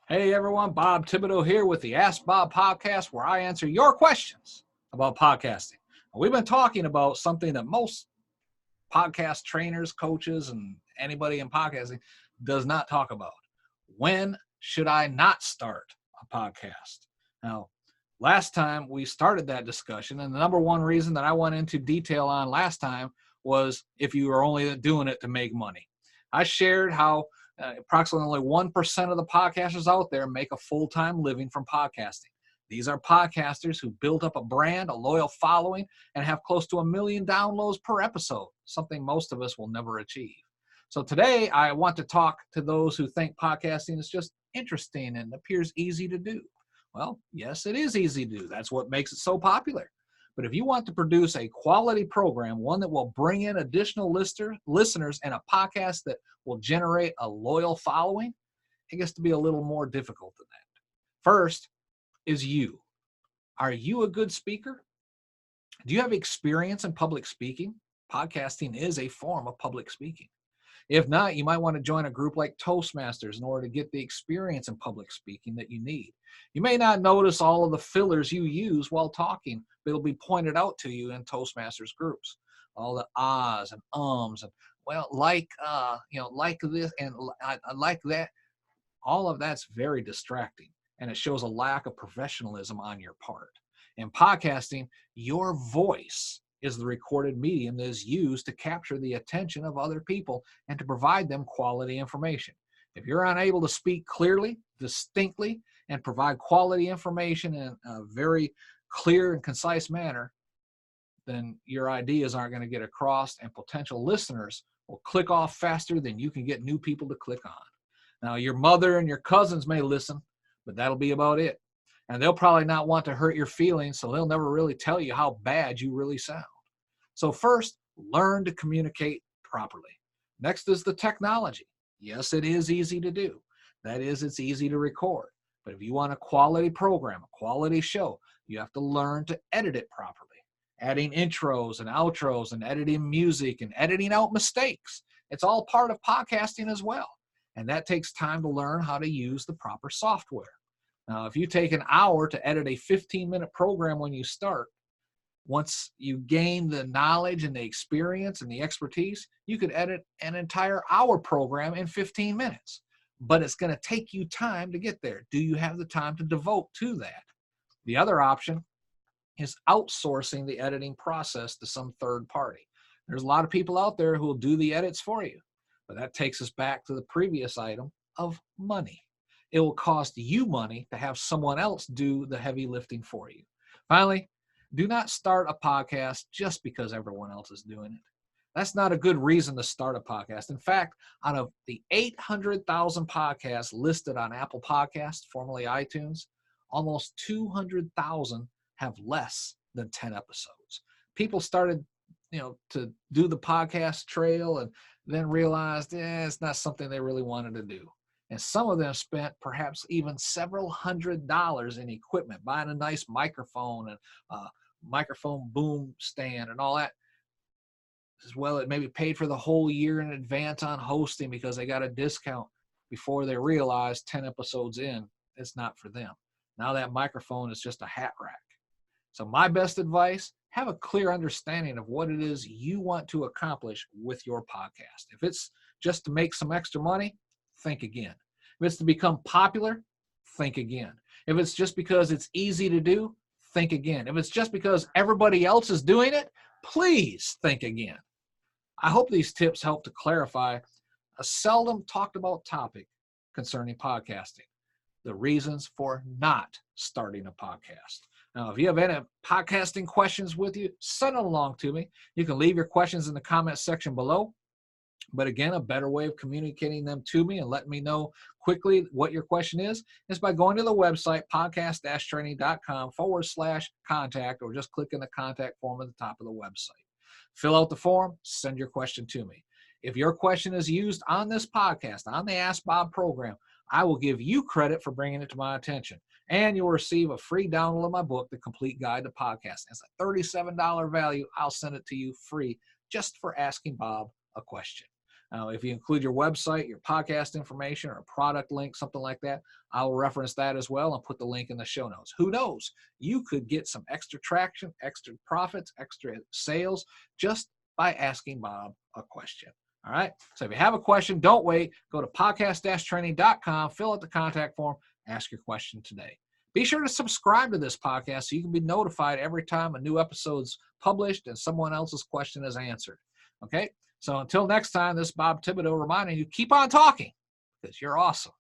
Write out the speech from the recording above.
Hey everyone, Bob Thibodeau here with the Ask Bob podcast, where I answer your questions about podcasting. We've been talking about something that most podcast trainers, coaches, and anybody in podcasting does not talk about. When should I not start a podcast? Now, last time we started that discussion, and the number one reason that I went into detail on last time was if you were only doing it to make money. I shared how approximately 1% of the podcasters out there make a full-time living from podcasting. These are podcasters who built up a brand, a loyal following, and have close to 1 million downloads per episode, something most of us will never achieve. So today I want to talk to those who think podcasting is just interesting and appears easy to do. Well, yes, it is easy to do. That's what makes it so popular. But if you want to produce a quality program, one that will bring in additional listeners and a podcast that will generate a loyal following, it gets to be a little more difficult than that. First is you. Are you a good speaker? Do you have experience in public speaking? Podcasting is a form of public speaking. If not, you might want to join a group like Toastmasters in order to get the experience in public speaking that you need. You may not notice all of the fillers you use while talking, but it'll be pointed out to you in Toastmasters groups. All the ahs and ums and like this and I like that. All of that's very distracting, and it shows a lack of professionalism on your part. In podcasting, your voice is the recorded medium that is used to capture the attention of other people and to provide them quality information. If you're unable to speak clearly, distinctly, and provide quality information in a very clear and concise manner, then your ideas aren't going to get across, and potential listeners will click off faster than you can get new people to click on. Now, your mother and your cousins may listen, but that'll be about it. And they'll probably not want to hurt your feelings, so they'll never really tell you how bad you really sound. So first, learn to communicate properly. Next is the technology. Yes, it is easy to do. That is, it's easy to record. But if you want a quality program, a quality show, you have to learn to edit it properly. Adding intros and outros and editing music and editing out mistakes. It's all part of podcasting as well. And that takes time to learn how to use the proper software. Now, if you take an hour to edit a 15-minute program when you start, once you gain the knowledge and the experience and the expertise, you could edit an entire hour program in 15 minutes. But it's going to take you time to get there. Do you have the time to devote to that? The other option is outsourcing the editing process to some third party. There's a lot of people out there who will do the edits for you. But that takes us back to the previous item of money. It will cost you money to have someone else do the heavy lifting for you. Finally, do not start a podcast just because everyone else is doing it. That's not a good reason to start a podcast. In fact, out of the 800,000 podcasts listed on Apple Podcasts, formerly iTunes, almost 200,000 have less than 10 episodes. People started to do the podcast trail and then realized it's not something they really wanted to do. And some of them spent perhaps even several $100s in equipment, buying a nice microphone and microphone boom stand and all that. As well, it maybe paid for the whole year in advance on hosting because they got a discount before they realized 10 episodes in, it's not for them. Now that microphone is just a hat rack. So my best advice, have a clear understanding of what it is you want to accomplish with your podcast. If it's just to make some extra money, think again. If it's to become popular, think again. If it's just because it's easy to do, think again. If it's just because everybody else is doing it, please think again. I hope these tips help to clarify a seldom talked about topic concerning podcasting, the reasons for not starting a podcast. Now, if you have any podcasting questions with you, send them along to me. You can leave your questions in the comment section below. But again, a better way of communicating them to me and letting me know quickly what your question is by going to the website, podcast-training.com/contact, or just click in the contact form at the top of the website. Fill out the form, send your question to me. If your question is used on this podcast, on the Ask Bob program, I will give you credit for bringing it to my attention. And you'll receive a free download of my book, The Complete Guide to Podcasting. It's a $37 value. I'll send it to you free just for asking Bob a question. If you include your website, your podcast information, or a product link, something like that, I'll reference that as well and put the link in the show notes. Who knows? You could get some extra traction, extra profits, extra sales just by asking Bob a question. All right. So if you have a question, don't wait. Go to podcast-training.com, fill out the contact form, ask your question today. Be sure to subscribe to this podcast so you can be notified every time a new episode's published and someone else's question is answered. Okay. So until next time, this is Bob Thibodeau reminding you, keep on talking because you're awesome.